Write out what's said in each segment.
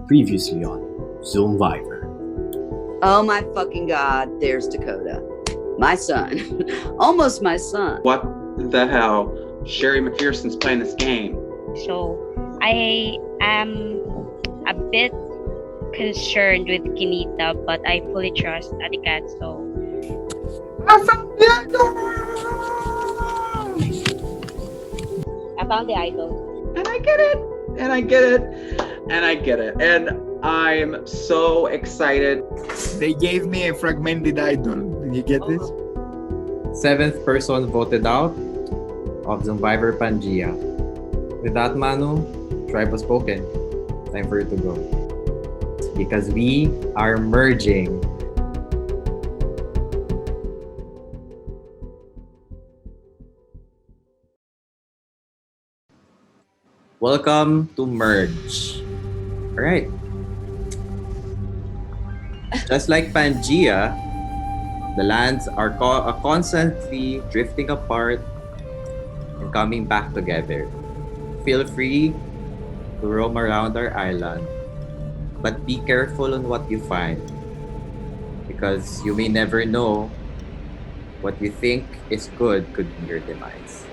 Previously on Zoomvivor. Oh my fucking God, there's Dakota. My son. Almost my son. What the hell? Sherry McPherson's playing this game. So I am a bit concerned with Kinita, but I fully trust Adikat. So I found the idol. And I get it. And I get it. And I get it. And I'm so excited. They gave me a fragmented idol. Did you get this? Seventh person voted out of Zoomvivor PANGAEA. With that, Manu, tribe was spoken. Time for you to go. Because we are merging. Welcome to Merge. Alright. Just like PANGAEA, the lands are constantly drifting apart and coming back together. Feel free to roam around our island, but be careful on what you find, because you may never know what you think is good could be your demise.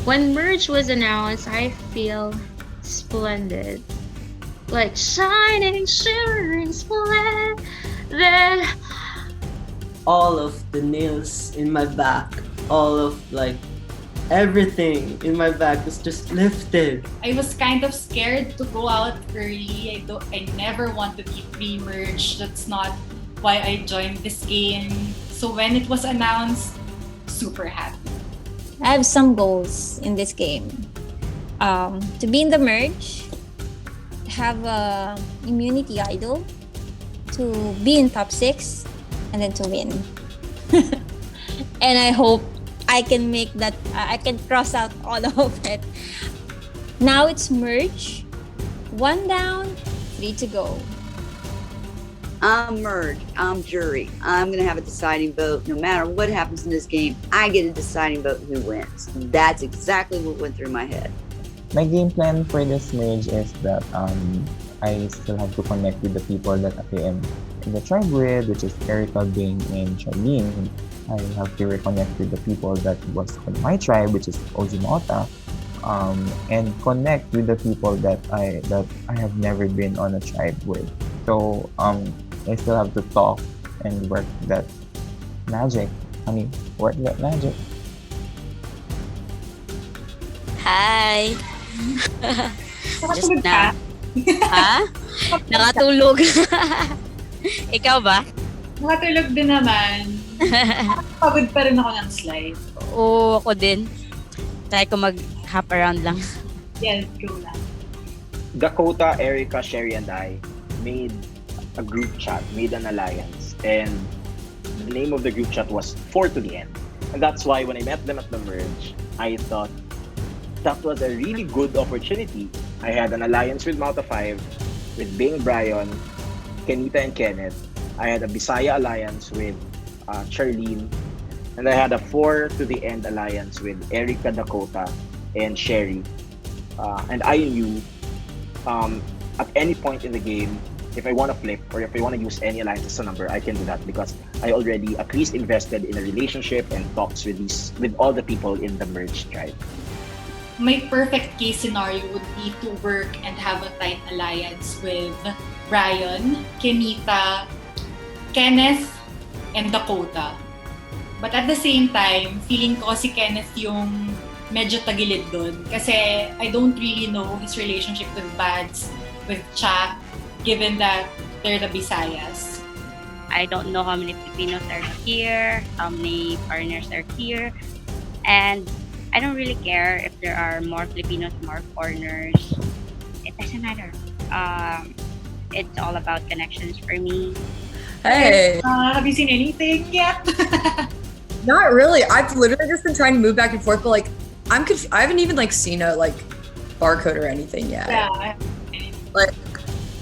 When merge was announced, I feel splendid. Like shining, shimmering, splendid. All of the nails in my back, all of everything in my back was just lifted. I was kind of scared to go out early. I never want to be pre-merged. That's not why I joined this game. So when it was announced, super happy. I have some goals in this game. To be in the merge, have a immunity idol, to be in top 6, and then to win. And I hope I can make that, I can cross out all of it. Now it's merge. 1 down, 3 to go. I'm merge. I'm jury. I'm going to have a deciding vote. No matter what happens in this game, I get a deciding vote who wins. That's exactly what went through my head. My game plan for this merge is that I still have to connect with the people that I am in the tribe with, which is Erica, Bing, and Charlene. I have to reconnect with the people that was on my tribe, which is Ojimota, and connect with the people that I have never been on a tribe with. So I still have to talk and work that magic. Work that magic. Hi. Just Nakatulog now. ka? Ha? Nakatulog. Ikaw ba? Nakatulog din naman. Pagod pa rin ako ng slide. Oo, ako din. Try ko mag-hop around lang. Yes, go lang. Dakota, Erica, Sherry, and I made a group chat, made an alliance, and the name of the group chat was 4 to the end. And that's why when I met them at the merge, I thought that was a really good opportunity. I had an alliance with Malta 5, with Bing, Brian, Kenita, and Kenneth. I had a Bisaya alliance with Charlene, and I had a 4 to the end alliance with Erica, Dakota, and Sherry. And I knew at any point in the game, if I want to flip or if I want to use any alliance as a number, I can do that because I already at least invested in a relationship and talks with all the people in the merge tribe. My perfect case scenario would be to work and have a tight alliance with Brian, Kenita, Kenneth, and Dakota. But at the same time, feeling ko si Kenneth yung medyo tagilid dun. Kasi I don't really know his relationship with Bads, with Chak, given that they're the Visayas. I don't know how many Filipinos are here, how many foreigners are here, and I don't really care if there are more Filipinos, more foreigners. It doesn't matter. It's all about connections for me. Hey! Have you seen anything yet? Not really. I've literally just been trying to move back and forth, but I'm I haven't even seen a barcode or anything yet. Yeah.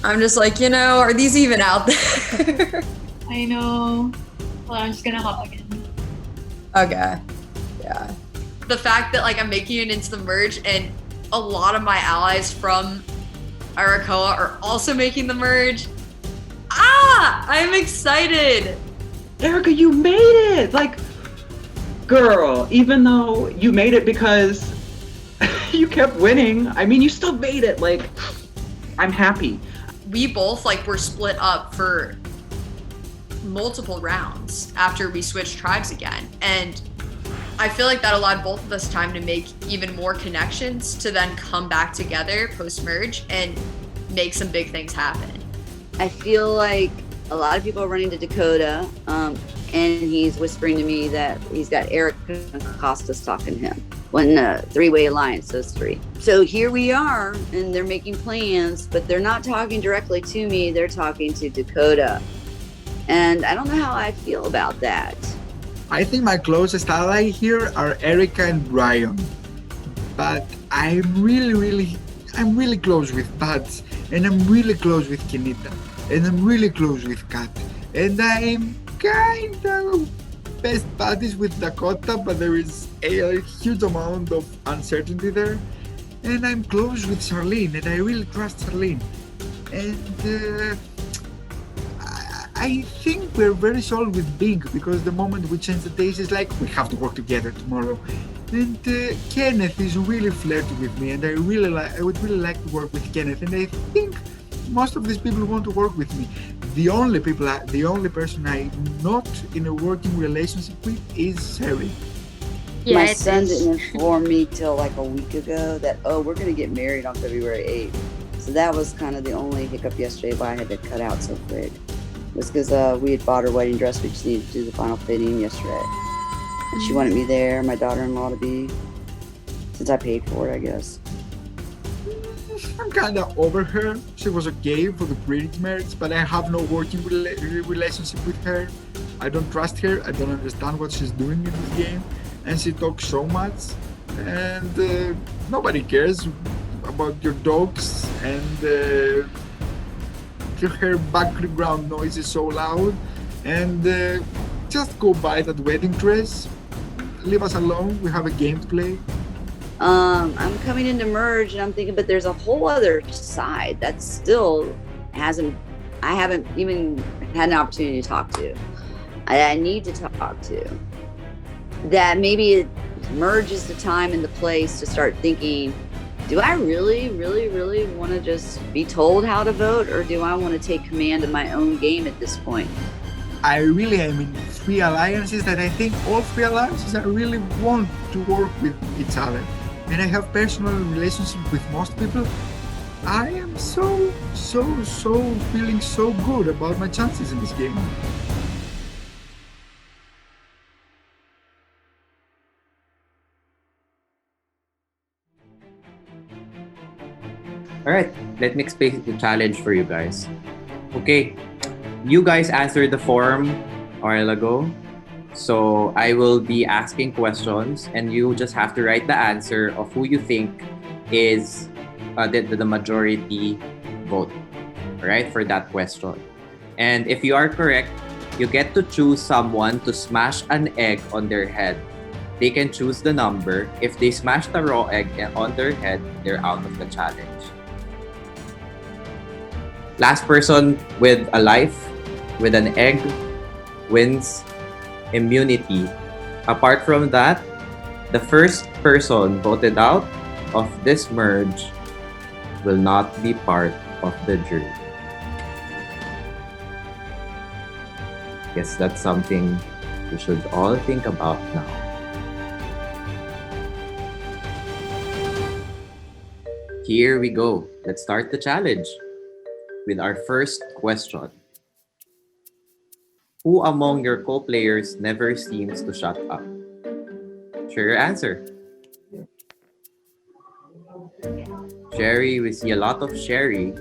I'm just are these even out there? I know. Well, I'm just gonna hop again. Okay. Yeah. The fact that I'm making it into the merge and a lot of my allies from Arakoa are also making the merge. Ah! I'm excited! Erica, you made it! Like, girl, even though you made it because you kept winning, I mean, you still made it. Like, I'm happy. We both were split up for multiple rounds after we switched tribes again, and I feel like that allowed both of us time to make even more connections to then come back together post-merge and make some big things happen. I feel like a lot of people are running to Dakota, and he's whispering to me that he's got Eric and Costas talking to him. One three-way alliance, those three. So here we are, and they're making plans, but they're not talking directly to me. They're talking to Dakota. And I don't know how I feel about that. I think my closest ally here are Erica and Brian. But I'm really close with Buds, and I'm really close with Kenita, and I'm really close with Kat. And I'm kind of best buddies with Dakota, but there is a huge amount of uncertainty there. And I'm close with Charlene, and I really trust Charlene. And I think we're very solid with Big, because the moment we change the days, it's like we have to work together tomorrow. And Kenneth is really flirty with me, and I would really like to work with Kenneth. And I think most of these people want to work with me. The only person I'm not in a working relationship with is Sherry. Yeah, My son didn't inform me till a week ago that, we're going to get married on February 8th. So that was kind of the only hiccup yesterday why I had to cut out so quick. It was because we had bought her wedding dress. We just needed to do the final fitting yesterday. And she wanted me there, my daughter-in-law to be, since I paid for it, I guess. I'm kind of over her. She was okay for the pre-marriage, but I have no working relationship with her. I don't trust her. I don't understand what she's doing in this game. And she talks so much. And nobody cares about your dogs, and her background noise is so loud. And just go buy that wedding dress. Leave us alone. We have a game to play. I'm coming into merge, and I'm thinking, but there's a whole other side that still I haven't even had an opportunity to talk to. I need to talk to. That maybe merge is the time and the place to start thinking, do I really want to just be told how to vote, or do I want to take command of my own game at this point? I really am in 3 alliances that I think all 3 alliances I really want to work with each other. And I have personal relationships with most people. I am so feeling so good about my chances in this game. Alright, let me explain the challenge for you guys. Okay, you guys answered the form a while ago. So I will be asking questions, and you just have to write the answer of who you think is the majority vote, right, for that question. And if you are correct, you get to choose someone to smash an egg on their head. They can choose the number. If they smash the raw egg on their head, they're out of the challenge. Last person with a life, with an egg, wins immunity. Apart from that, the first person voted out of this merge will not be part of the jury. Guess that's something we should all think about now. Here we go. Let's start the challenge with our first question. Who among your co-players never seems to shut up? Share your answer. Sherry, we see a lot of Sherry.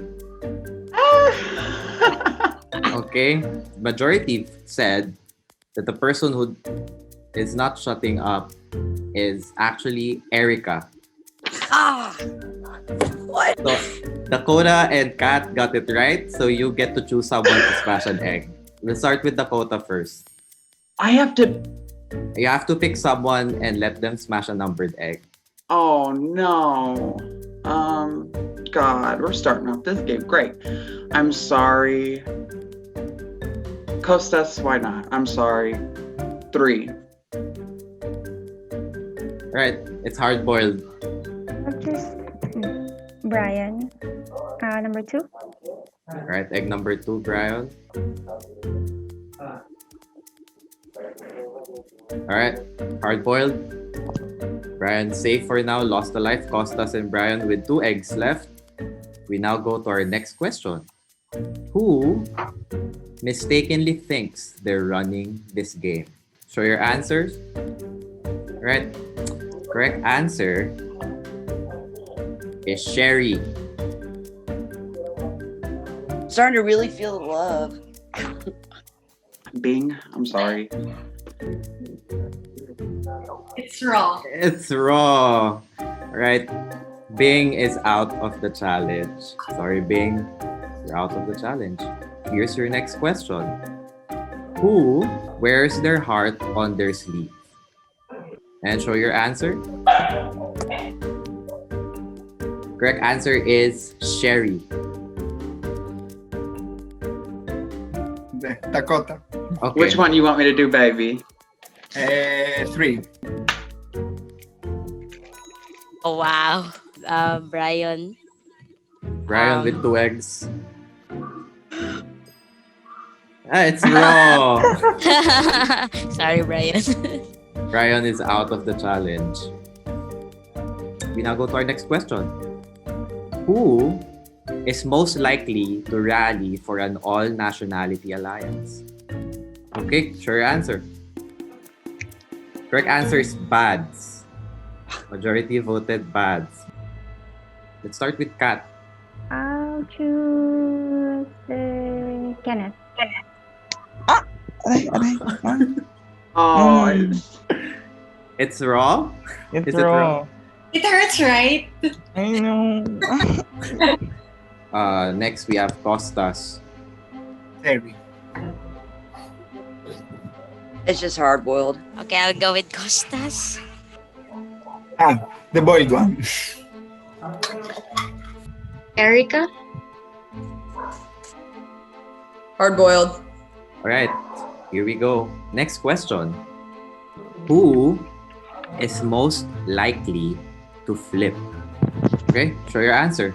Okay, majority said that the person who is not shutting up is actually Erica. What? So Dakota and Kat got it right, so you get to choose someone to smash an egg. We'll start with Dakota first. You have to pick someone and let them smash a numbered egg. Oh no. God, we're starting off this game. Great. I'm sorry. Costas, why not? I'm sorry. 3. Right, it's hard boiled. I'll choose Brian. Number 2. Right, egg number 2, Brian. Alright, hard boiled. Brian safe for now, lost a life. Costas and Brian with 2 eggs left. We now go to our next question. Who mistakenly thinks they're running this game? Show your answers. Right. Correct answer is Sherry. Starting to really feel the love. Bing, I'm sorry. It's raw. It's raw. Right. Bing is out of the challenge. Sorry, Bing. You're out of the challenge. Here's your next question. Who wears their heart on their sleeve? And show your answer. Correct answer is Sherry. Dakota. Okay. Which one you want me to do, baby? 3. Oh, wow. Brian. Brian with 2 eggs. It's raw. Sorry, Brian. Brian is out of the challenge. We now go to our next question. Who is most likely to rally for an all-nationality alliance? Okay, sure answer. Correct answer is Bads. Majority voted Bads. Let's start with Kat. I'll choose Kenneth. Oh, It's raw? It's Is it raw. It hurts, right? I know. Next we have Costas. Terry. It's just hard boiled. Okay, I'll go with Costas. The boiled one. Erica? Hard boiled. Alright, here we go. Next question. Who is most likely to flip? Okay, show your answer.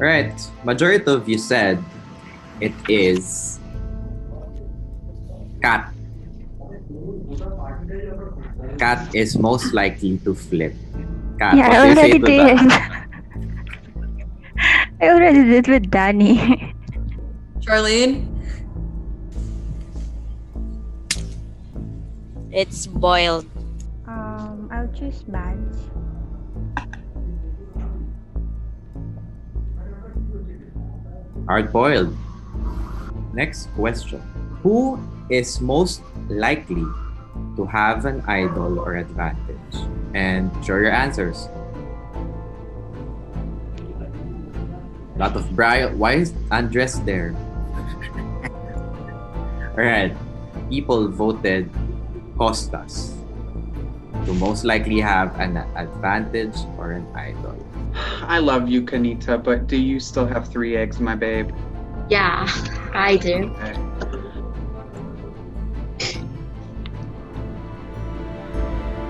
Alright, majority of you said it is Kat. Kat is most likely to flip. Kat, Yeah, what I do you say already to did. that? I already did with Danny. Charlene? It's boiled. I'll choose Badge. Hard boiled. Next question. Who is most likely to have an idol or advantage? And show your answers. Lot of Brian. Why is Andres there? Alright. People voted Costas to most likely have an advantage or an idol. I love you, Kanita, but do you still have 3 eggs, my babe? Yeah, I do. Okay.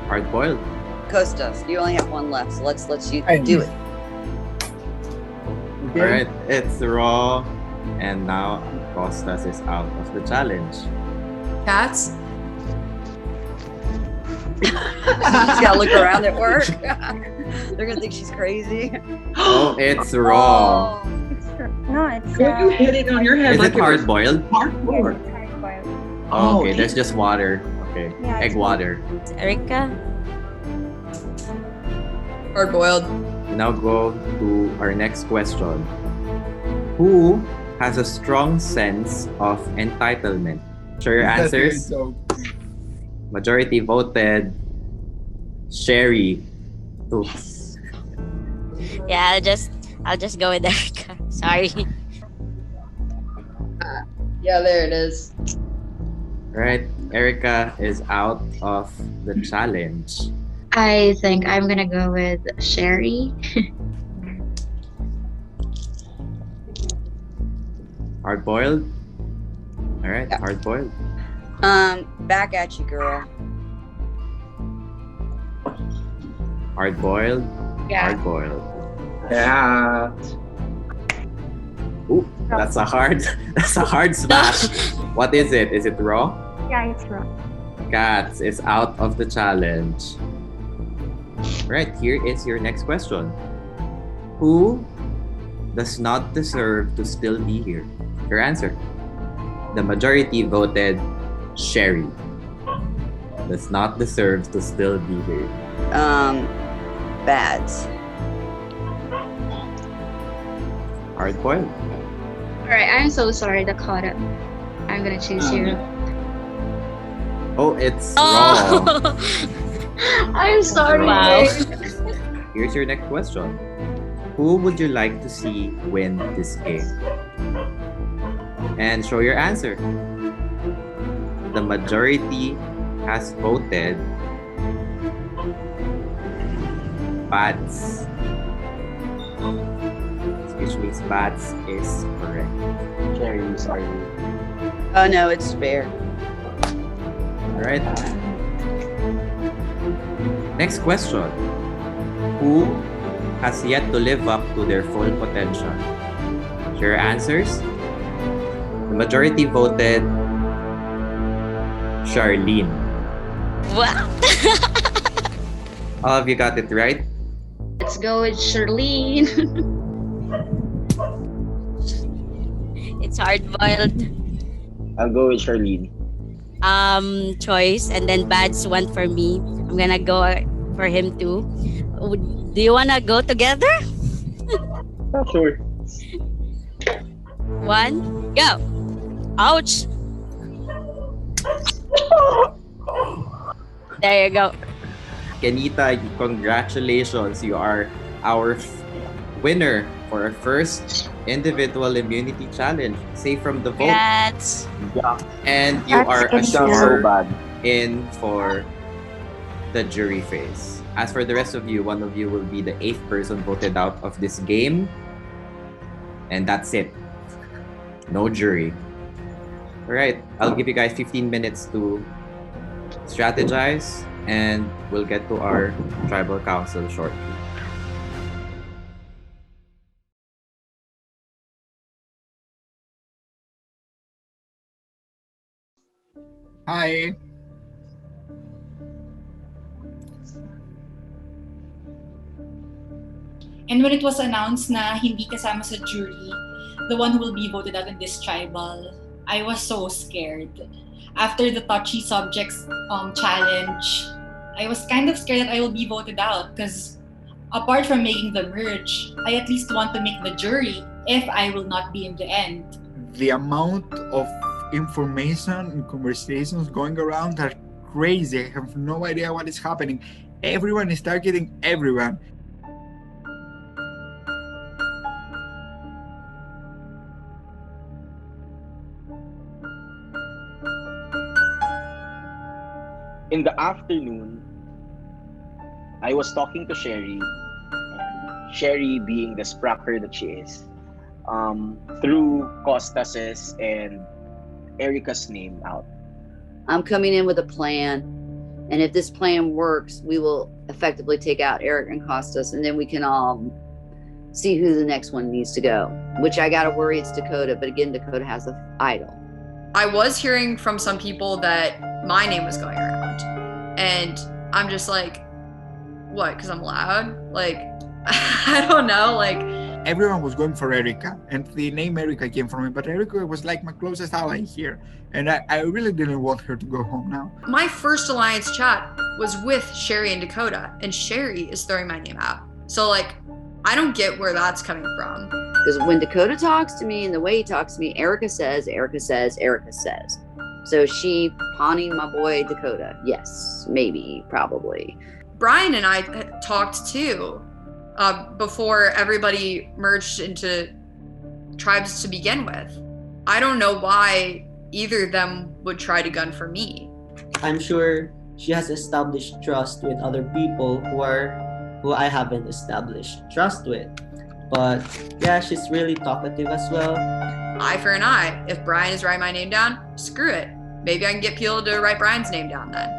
Hard boiled. Costas, you only have 1 left, so let's you I do do. it. Alright, it's raw. And now Costas is out of the challenge. Cats? She's gotta look around at work. They're gonna think she's crazy. Oh, it's raw. No, it's You hit it on your head Is like it hard boiled? hard boiled. hard-boiled. Oh, okay, okay. there's just water. Okay, Yeah, egg it's water. It's Erica. Hard boiled. We now go to our next question. Who has a strong sense of entitlement? Show your answers. Majority voted Sherry. Two. Yeah, I'll just go with Erica. Sorry. Yeah, there it is. Right, Erica is out of the challenge. I think I'm gonna go with Sherry. Hard boiled? Alright, Yeah. hard boiled. Back at you, girl. Hard boiled? Yeah. Hard boiled. Yeah. Ooh, that's a hard smash. What is it? Is it raw? Yeah, it's wrong. Cats is out of the challenge. Right, here is your next question. Who does not deserve to still be here? Your answer. The majority voted Sherry. Does not deserve to still be here. Bads. Hard boiled. Alright, I'm so sorry, Dakota. I'm gonna choose you. Oh, it's raw. I'm sorry. Wow. Here's your next question. Who would you like to see win this game? And show your answer. The majority has voted Bats. Which means Bats is correct. Sherry, sorry. Oh no, it's fair. Alright. Next question. Who has yet to live up to their full potential? Your answers? The majority voted Charlene. What? All of you got it right? Let's go with Charlene. It's hard boiled. I'll go with Charlene. Choice, and then Bads went for me. I'm gonna go for him too. Do you wanna go together? Sure. One, go. Ouch. There you go. Kenita, congratulations. You are our winner for our first individual immunity challenge. Safe from the vote. Congrats. Yeah. And you are It's not so assured bad. in for the jury phase. As for the rest of you, one of you will be the 8th person voted out of this game. And that's it. No jury. Alright, I'll give you guys 15 minutes to strategize and we'll get to our tribal council shortly. Hi. And when it was announced na hindi kasama sa jury, the one who will be voted out in this tribal, I was so scared. After the touchy subjects challenge, I was kind of scared that I will be voted out because apart from making the merge, I at least want to make the jury if I will not be in the end. The amount of information and conversations going around are crazy. I have no idea what is happening. Everyone is targeting everyone. In the afternoon, I was talking to Sherry, and Sherry, being the spracker that she is, threw Costas's and Erica's name out. I'm coming in with a plan. And if this plan works, we will effectively take out Eric and Costas, and then we can all see who the next one needs to go. Which I gotta worry it's Dakota, but again, Dakota has the idol. I was hearing from some people that my name was going around. And I'm just like, what? Because I'm loud? Like, I don't know. Like, everyone was going for Erica, and the name Erica came from me, but Erica was like my closest ally here, and I really didn't want her to go home now. my first alliance chat was with Sherry and Dakota, and Sherry is throwing my name out. So, like, I don't get where that's coming from. Because when Dakota talks to me and the way he talks to me, Erica says, Erica says, Erica says. So is she pawning my boy Dakota? Yes, maybe, probably. Brian and I talked too before everybody merged into tribes to begin with. I don't know why either of them would try to gun for me. I'm sure she has established trust with other people who I haven't established trust with. But yeah, she's really talkative as well. Eye for an eye. If Brian is writing my name down, screw it. Maybe I can get people to write Brian's name down then.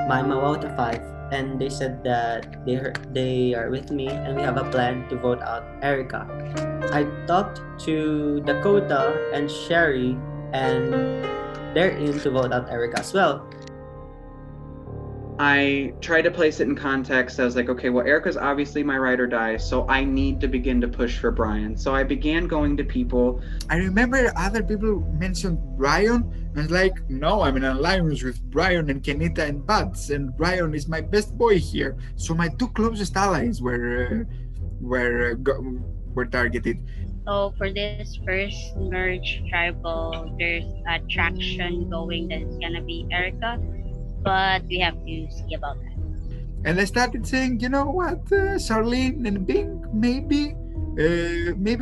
My out of 5, and they said that they are with me and we have a plan to vote out Erica. I talked to Dakota and Sherry, and they're in to vote out Erica as well. I tried to place it in context. I was like, okay, well, Erica's obviously my ride or die, so I need to begin to push for Brian. So I began going to people. I remember other people mentioned Brian, and like, no, I'm in an alliance with Brian and Kenita and Bats, and Brian is my best boy here. So my 2 closest allies were targeted. So for this first merge tribal, there's a traction going that it's gonna be Erica, but we have to see about that. And I started saying, you know what, Charlene and Bing, maybe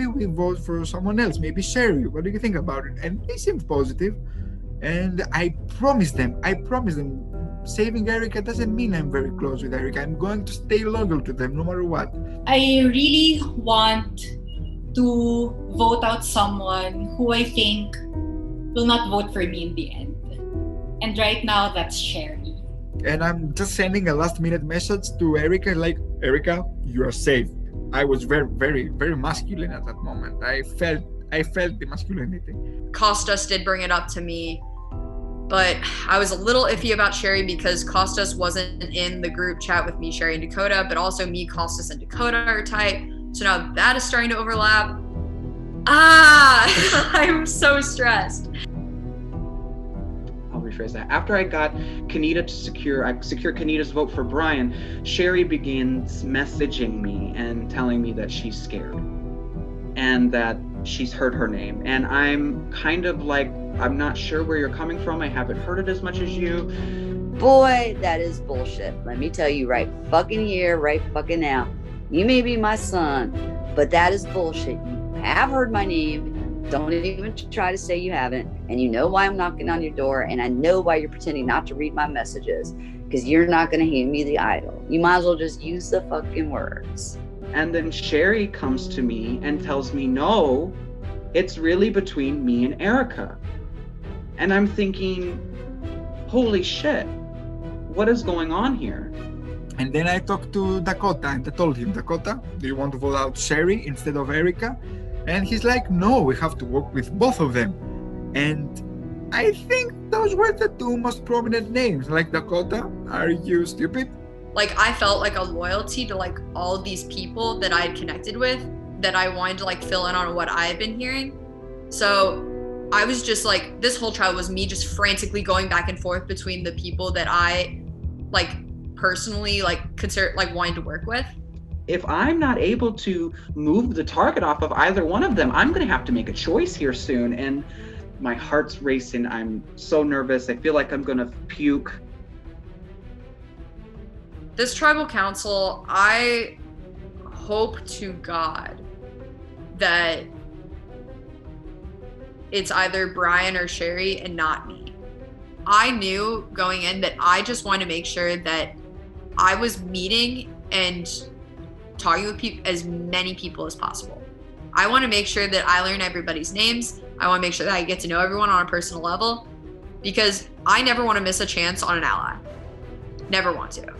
we vote for someone else, maybe Sherry. What do you think about it? And they seemed positive. And I promised them, saving Erica doesn't mean I'm very close with Erica. I'm going to stay loyal to them no matter what. I really want to vote out someone who I think will not vote for me in the end. And right now, that's Sherry. And I'm just sending a last-minute message to Erica, like, Erica, you are safe. I was very, very, very masculine at that moment. I felt the masculinity. Costas did bring it up to me, but I was a little iffy about Sherry because Costas wasn't in the group chat with me, Sherry, and Dakota, but also me, Costas, and Dakota are tight. So now that is starting to overlap. I'm so stressed. I'll rephrase that. After I got Kenita to secure Kenita's vote for Brian, Sherry begins messaging me and telling me that she's scared and that she's heard her name. And I'm kind of like, I'm not sure where you're coming from. I haven't heard it as much as you. Boy, that is bullshit. Let me tell you right fucking here, right fucking now. You may be my son, but that is bullshit. You have heard my name. Don't even try to say you haven't. And you know why I'm knocking on your door. And I know why you're pretending not to read my messages. Because you're not going to hand me the idol. You might as well just use the fucking words. And then Sherry comes to me and tells me, no, it's really between me and Erica. And I'm thinking, holy shit, what is going on here? And then I talked to Dakota and I told him, Dakota, do you want to vote out Sherry instead of Erica? And he's like, no, we have to work with both of them. And I think those were the 2 most prominent names. Like, Dakota, are you stupid? Like, I felt like a loyalty to like all of these people that I had connected with that I wanted to like fill in on what I had been hearing. So I was just like, this whole trial was me just frantically going back and forth between the people that I like personally like consider like wanting to work with. If I'm not able to move the target off of either one of them, I'm gonna have to make a choice here soon. And my heart's racing. I'm so nervous. I feel like I'm gonna puke. This tribal council, I hope to God that it's either Brian or Sherry and not me. I knew going in that I just wanted to make sure that I was meeting and talking with as many people as possible. I want to make sure that I learn everybody's names. I want to make sure that I get to know everyone on a personal level because I never want to miss a chance on an ally. Never want to.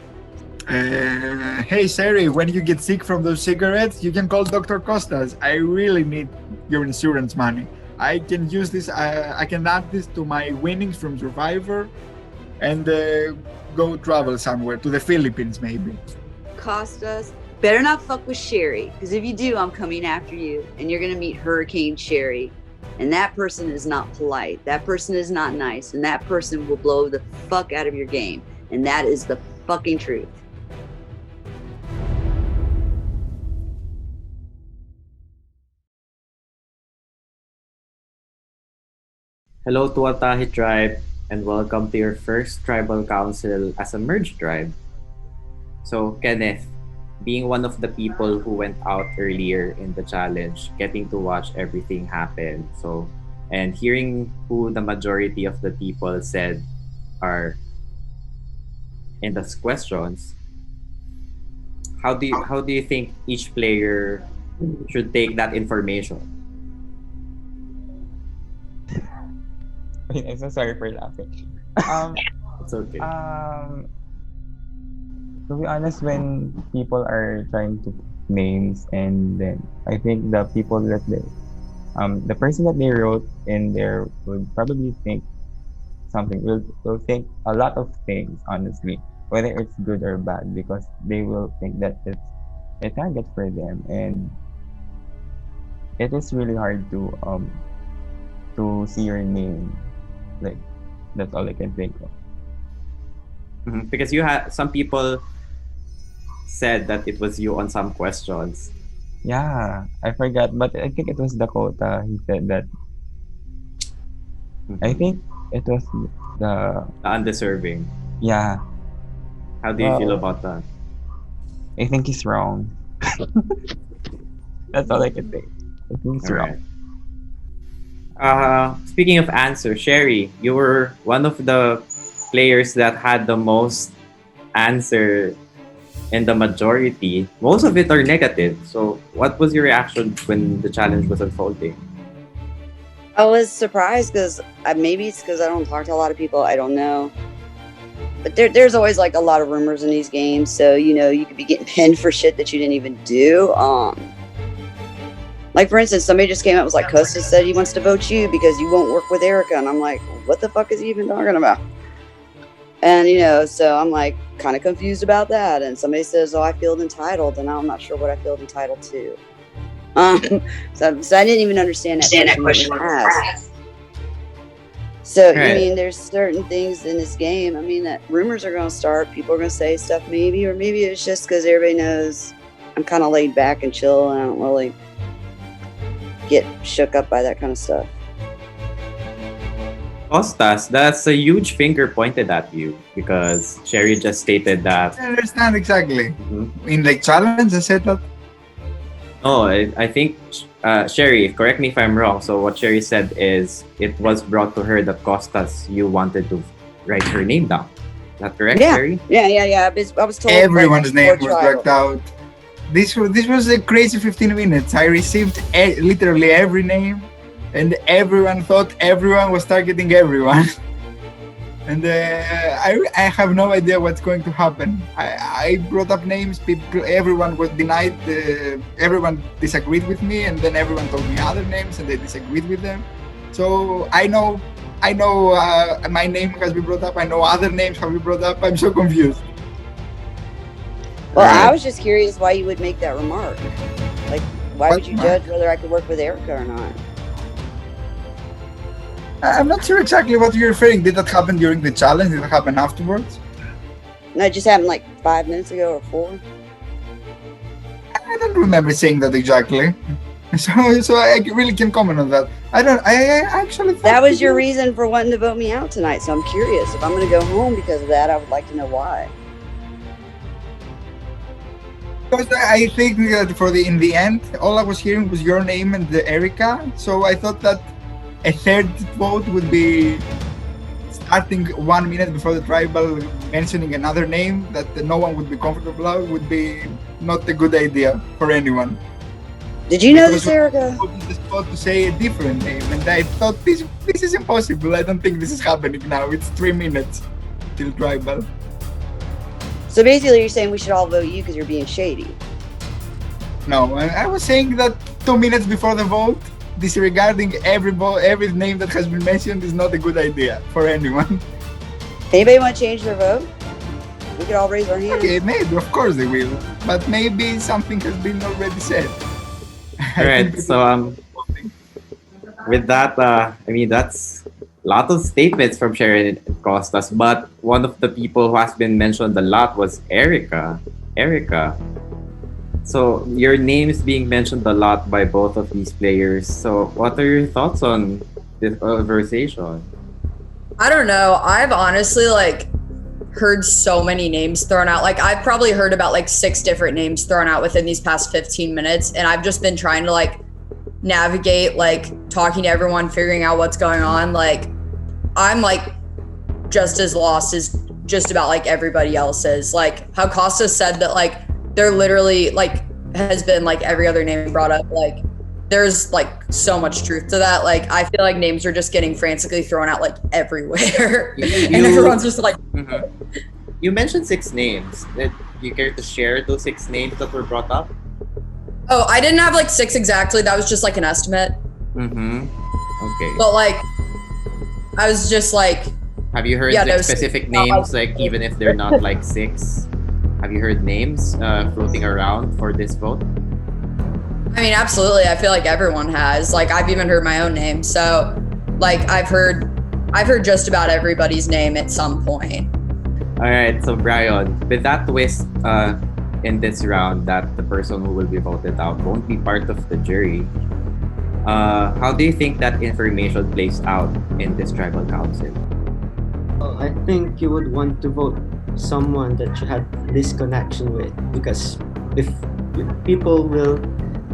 Hey, Sherry, when you get sick from those cigarettes, you can call Dr. Costas. I really need your insurance money. I can use this, I can add this to my winnings from Zoomvivor and go travel somewhere, to the Philippines maybe. Costas, better not fuck with Sherry, because if you do, I'm coming after you, and you're gonna meet Hurricane Sherry. And that person is not polite, that person is not nice, and that person will blow the fuck out of your game. And that is the fucking truth. Hello to Watahi tribe and welcome to your first tribal council as a merged tribe. So Kenneth, being one of the people who went out earlier in the challenge, getting to watch everything happen, and hearing who the majority of the people said are in the questions, how do you think each player should take that information? Wait, I'm so sorry for laughing. Um, It's okay. to be honest, when people are trying to put names, and then I think the person that they wrote in there would probably think something, will think a lot of things, honestly, whether it's good or bad, because they will think that it's not good for them, and it is really hard to see your name. Like, that's all I can think of. Because you had some people said that it was you on some questions. Yeah, I forgot, but I think it was Dakota. He said that. I think it was the undeserving. Yeah. How do you feel about that? I think he's wrong. That's all I can say. I think he's wrong. Speaking of answer, Sherry, you were one of the players that had the most answer in the majority. Most of it are negative. So what was your reaction when the challenge was unfolding? I was surprised because maybe it's because I don't talk to a lot of people. I don't know. But there's always like a lot of rumors in these games. So, you could be getting pinned for shit that you didn't even do. Like, for instance, somebody just came up and was like, Costa said he wants to vote you because you won't work with Erica. And I'm like, what the fuck is he even talking about? And, so I'm like kind of confused about that. And somebody says, oh, I feel entitled. And I'm not sure what I feel entitled to. So I didn't even understand that question when it was asked. So, Right. I mean, there's certain things in this game. I mean, that rumors are going to start. People are going to say stuff maybe, or maybe it's just because everybody knows I'm kind of laid back and chill and I don't really get shook up by that kind of stuff. Costas, that's a huge finger pointed at you because Sherry just stated that. I understand exactly. In the challenge, I said that. No, I think, Sherry, correct me if I'm wrong. So what Sherry said is it was brought to her that Costas, you wanted to write her name down. Is that correct, Sherry? Yeah. I was told Everyone's name was before blacked out. This was a crazy 15 minutes. I received literally every name, and everyone thought everyone was targeting everyone. And I have no idea what's going to happen. I brought up names. Everyone was denied. Everyone disagreed with me, and then everyone told me other names, and they disagreed with them. So I know my name has been brought up. I know other names have been brought up. I'm so confused. Well, I was just curious why you would make that remark. Like, why would you judge whether I could work with Erica or not? I'm not sure exactly what you're referring. Did that happen during the challenge? Did it happen afterwards? No, it just happened like 5 minutes ago or 4. I don't remember saying that exactly. So I really can't comment on that. I actually thought that was your reason for wanting to vote me out tonight. So I'm curious. If I'm going to go home because of that, I would like to know why. Because I think that in the end, all I was hearing was your name and the Erica. So I thought that a third vote would be starting 1 minute before the tribal, mentioning another name that no one would be comfortable with, would be not a good idea for anyone. Did you know this, Erica? The spot to say a different name, and I thought this is impossible. I don't think this is happening now. It's 3 minutes till tribal. So basically, you're saying we should all vote you because you're being shady. No, I was saying that 2 minutes before the vote, disregarding every name that has been mentioned is not a good idea for anyone. Anybody want to change their vote? We could all raise our hands. Okay, maybe, of course they will. But maybe something has been already said. Alright, so with that, I mean, that's a lot of statements from Sharon and Costas, but one of the people who has been mentioned a lot was Erica. So your name is being mentioned a lot by both of these players. So what are your thoughts on this conversation? I don't know. I've honestly heard so many names thrown out. I've probably heard about 6 different names thrown out within these past 15 minutes. And I've just been trying to navigate, talking to everyone, figuring out what's going on. I'm just as lost as just about like everybody else's. Like how Costa said that like they're literally like has been like every other name brought up. Like there's like so much truth to that. Like I feel like names are just getting frantically thrown out like everywhere, and everyone's just like. You mentioned 6 names. Did you care to share those 6 names that were brought up? Oh, I didn't have like 6 exactly. That was just like an estimate. Okay. But like, I was just like. Have you heard like specific names, like even if they're not like 6? Have you heard names floating around for this vote? I mean, absolutely. I feel like everyone has. Like, I've even heard my own name. So, like, I've heard just about everybody's name at some point. All right. So, Brian, with that twist in this round that the person who will be voted out won't be part of the jury, how do you think that information plays out in this tribal council? I think you would want to vote someone that you had this connection with, because if people will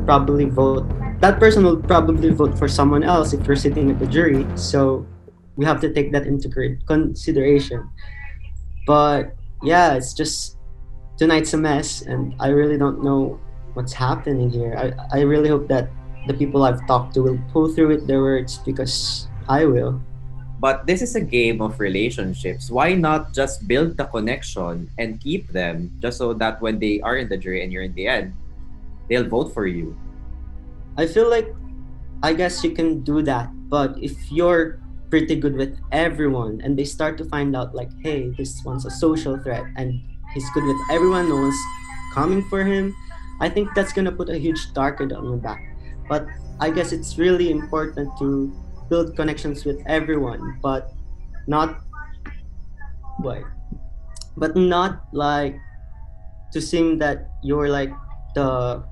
probably vote, that person will probably vote for someone else if you're sitting at the jury. So we have to take that into consideration. But yeah, it's just tonight's a mess, and I really don't know what's happening here. I really hope that the people I've talked to will pull through with their words, because I will. But this is a game of relationships. Why not just build the connection and keep them, just so that when they are in the jury and you're in the end, they'll vote for you? I feel like, I guess you can do that, but if you're pretty good with everyone and they start to find out like, hey, this one's a social threat and he's good with everyone, no one's coming for him, I think that's gonna put a huge target on your back. But I guess it's really important to build connections with everyone, but not like to seem that you're like the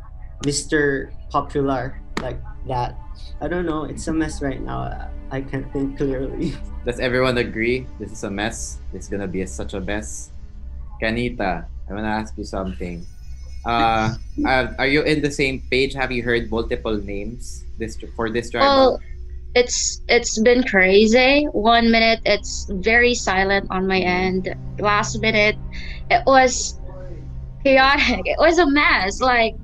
Mr. Popular like that. I don't know, it's a mess right now. I can't think clearly. Does everyone agree this is a mess? This is gonna be such a mess. Kanita, I wanna ask you something. Are you in the same page? Have you heard multiple names for this tribal? Well, it's been crazy. 1 minute it's very silent on my end. Last minute it was chaotic. It was a mess. Like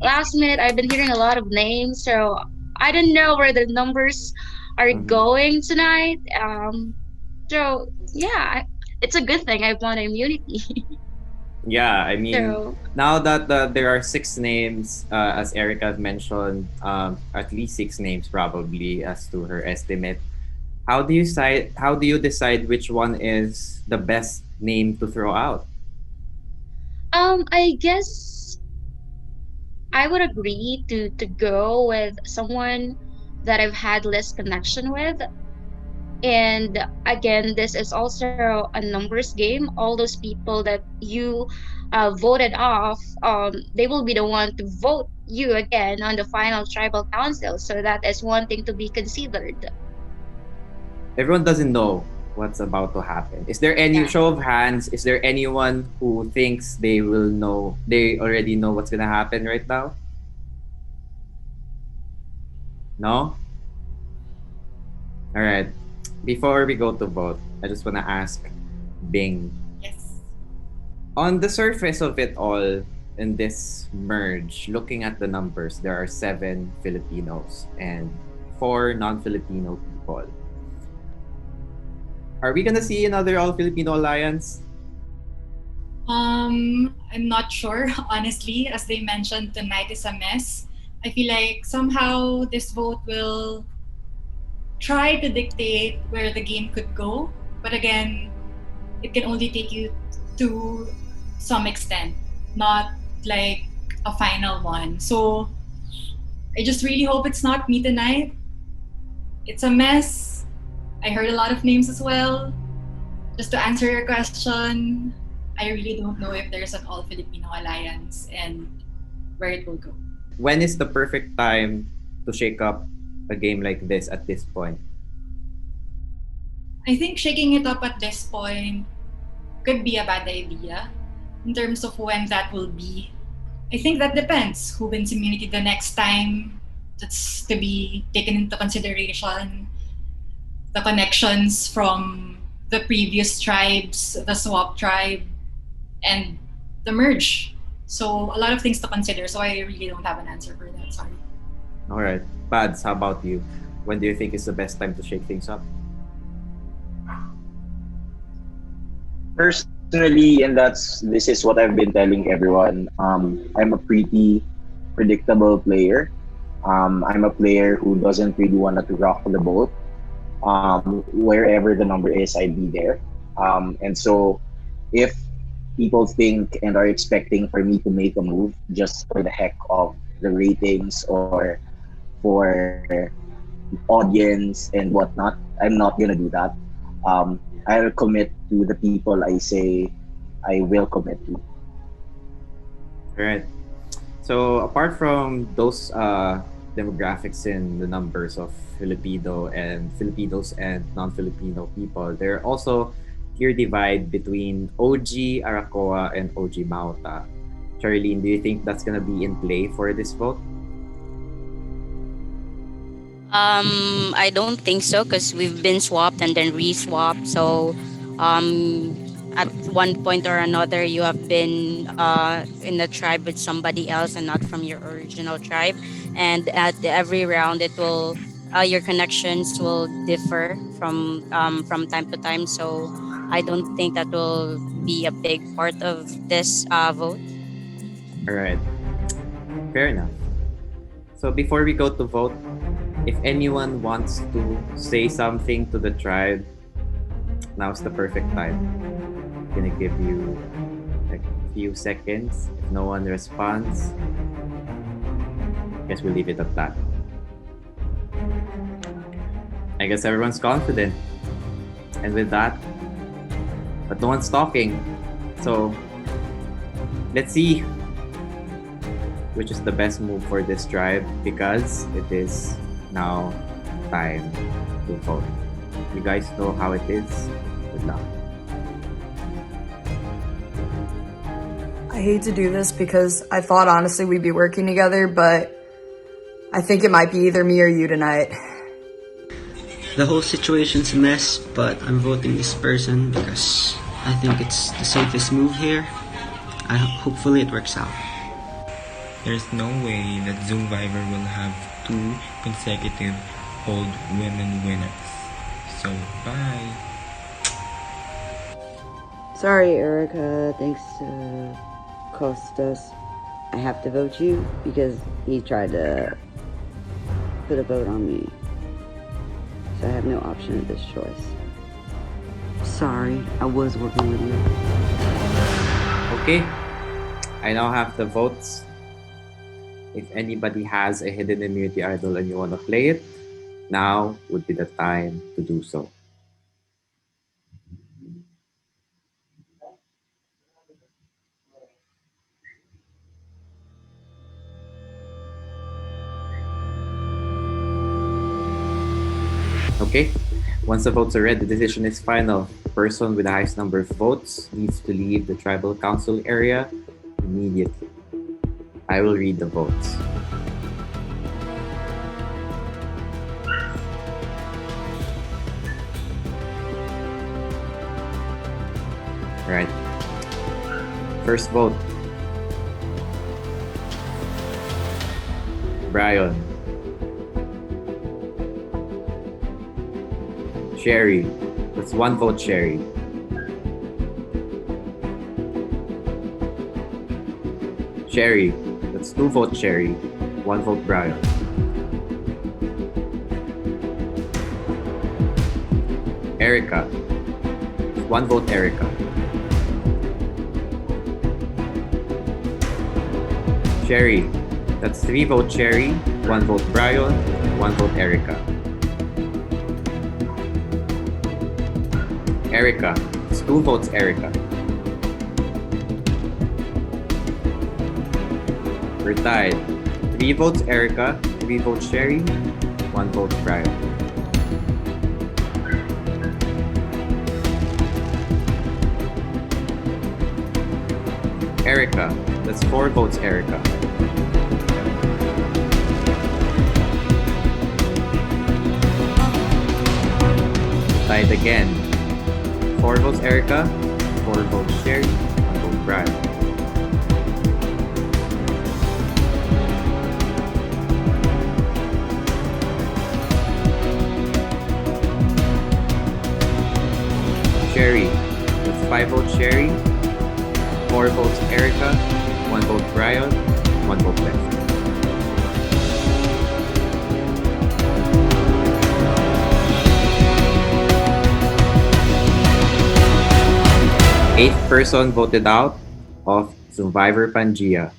last minute I've been hearing a lot of names, so I don't know where the numbers are going tonight. So yeah, it's a good thing I've won immunity. Yeah, I mean, So- now that there are 6 names, as Erica mentioned, at least 6 names probably as to her estimate. How do you decide which one is the best name to throw out? I guess I would agree to go with someone that I've had less connection with. And again, this is also a numbers game. All those people that you voted off, they will be the one to vote you again on the final tribal council. So that is one thing to be considered. Everyone doesn't know what's about to happen. Is there any show of hands? Is there anyone who thinks they already know what's gonna happen right now? No? All right. Before we go to vote, I just wanna ask Bing. Yes. On the surface of it all, in this merge, looking at the numbers, there are 7 Filipinos and 4 non-Filipino people. Are we gonna see another all-Filipino alliance? I'm not sure, honestly. As they mentioned, tonight is a mess. I feel like somehow this vote will try to dictate where the game could go. But again, it can only take you to some extent, not like a final one. So I just really hope it's not me tonight. It's a mess. I heard a lot of names as well. Just to answer your question, I really don't know if there's an all-Filipino alliance and where it will go. When is the perfect time to shake up a game like this at this point? I think shaking it up at this point could be a bad idea in terms of when that will be. I think that depends who wins immunity the next time. That's to be taken into consideration. The connections from the previous tribes, the swap tribe, and the merge. So a lot of things to consider. So I really don't have an answer for that. Sorry. All right. Pads, how about you? When do you think is the best time to shake things up? Personally, and this is what I've been telling everyone. I'm a pretty predictable player. I'm a player who doesn't really want to rock the boat. Wherever the number is, I'd be there. And so, if people think and are expecting for me to make a move just for the heck of the ratings or for audience and whatnot, I'm not gonna do that. I'll commit to the people I say I will commit to. All right. So apart from those demographics in the numbers of Filipinos and non-Filipino people, there are also clear divide between OG Arakoa and OG Mauta. Charlene, do you think that's gonna be in play for this vote? I don't think so because we've been swapped and then re-swapped. So, at one point or another, you have been in a tribe with somebody else and not from your original tribe. And at every round, it will your connections will differ from time to time. So, I don't think that will be a big part of this vote. All right. Fair enough. So before we go to vote, if anyone wants to say something to the tribe, now's the perfect time. I'm gonna give you like a few seconds. If no one responds, I guess we'll leave it at that. I guess everyone's confident. And with that, but no one's talking. So let's see which is the best move for this tribe because it is now time to vote. You guys know how it is. Good luck. I hate to do this because I thought honestly we'd be working together, but I think it might be either me or you tonight. The whole situation's a mess, but I'm voting this person because I think it's the safest move here. Hopefully it works out. There's no way that Zoomvivor will have 2 consecutive old women winners. So, bye. Sorry, Erica. Thanks to Costas. I have to vote you because he tried to put a vote on me. So I have no option at this choice. Sorry, I was working with you. Okay. I now have the votes. If anybody has a hidden immunity idol and you want to play it, now would be the time to do so. Okay, once the votes are read, the decision is final. The person with the highest number of votes needs to leave the tribal council area immediately. I will read the votes. Right. First vote. Brian. Sherry. That's 1 vote, Sherry. Sherry. That's 2 votes, Sherry. 1 vote, Brian. Erica. 1 vote, Erica. Sherry. That's 3 votes, Sherry. 1 vote, Brian. 1 vote, Erica. Erica. It's 2 votes, Erica. We're tied. 3 votes, Erica. 3 votes, Sherry. 1 vote, Brian. Erica. That's 4 votes, Erica. Tied again. 4 votes Erica, 4 votes Sherry, 1 vote Brian. Sherry, that's 5 votes Sherry, 4 votes Erica, 1 vote Brian, 1 vote Beth. Eighth person voted out of Zoomvivor PANGAEA.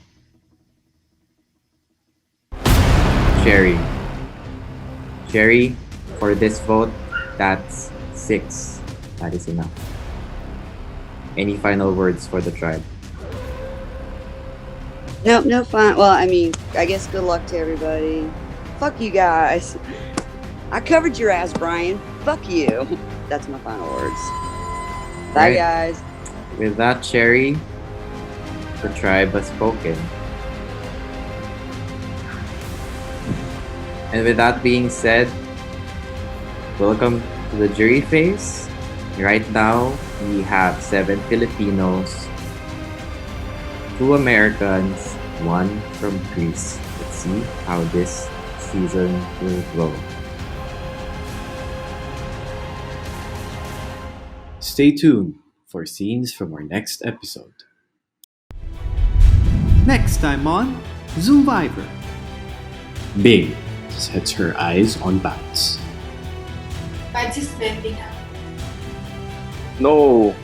Sherry. Sherry, for this vote, that's 6. That is enough. Any final words for the tribe? Nope, no fine. Well, I mean, I guess good luck to everybody. Fuck you guys. I covered your ass, Brian. Fuck you. That's my final words. Bye, Right. guys. With that, Sherry, the tribe has spoken. And with that being said, welcome to the jury phase. Right now, we have 7 Filipinos, 2 Americans, 1 from Greece. Let's see how this season will go. Stay tuned for scenes from our next episode. Next time on Zoomvivor. Bing sets her eyes on Bats. Bats is trending up. No.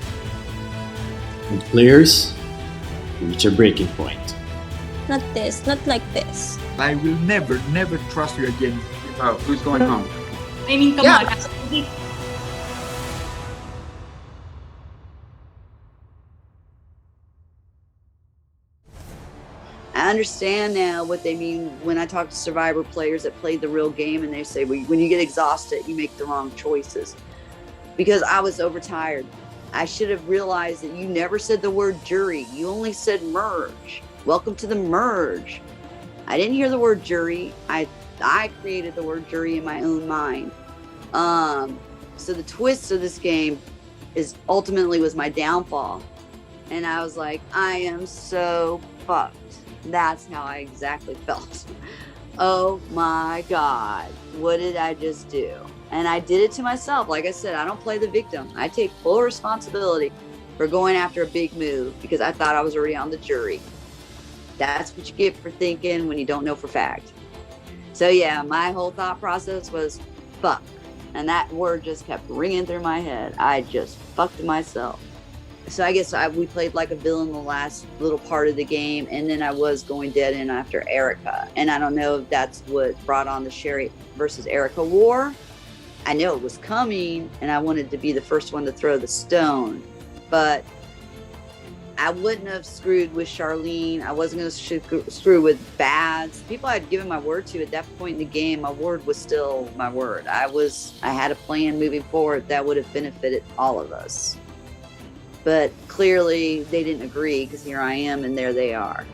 And players reach a breaking point. Not this, not like this. I will never trust you again. Oh, who's going home? I mean, come Yeah. on. I understand now what they mean when I talk to Survivor players that played the real game and they say, well, when you get exhausted, you make the wrong choices. Because I was overtired. I should have realized that you never said the word jury. You only said merge. Welcome to the merge. I didn't hear the word jury. I created the word jury in my own mind. So the twist of this game is ultimately was my downfall. And I was like, I am so fucked. That's how I exactly felt. Oh my God, what did I just do? And I did it to myself. Like I said, I don't play the victim. I take full responsibility for going after a big move because I thought I was already on the jury. That's what you get for thinking when you don't know for fact. So yeah, my whole thought process was fuck. And that word just kept ringing through my head. I just fucked myself. So I guess we played like a villain the last little part of the game, and then I was going dead in after Erica. And I don't know if that's what brought on the Sherry versus Erica war. I know it was coming, and I wanted to be the first one to throw the stone. But I wouldn't have screwed with Charlene. I wasn't going to screw with Bads. People I'd given my word to at that point in the game, my word was still my word. I had a plan moving forward that would have benefited all of us. But clearly they didn't agree because here I am and there they are.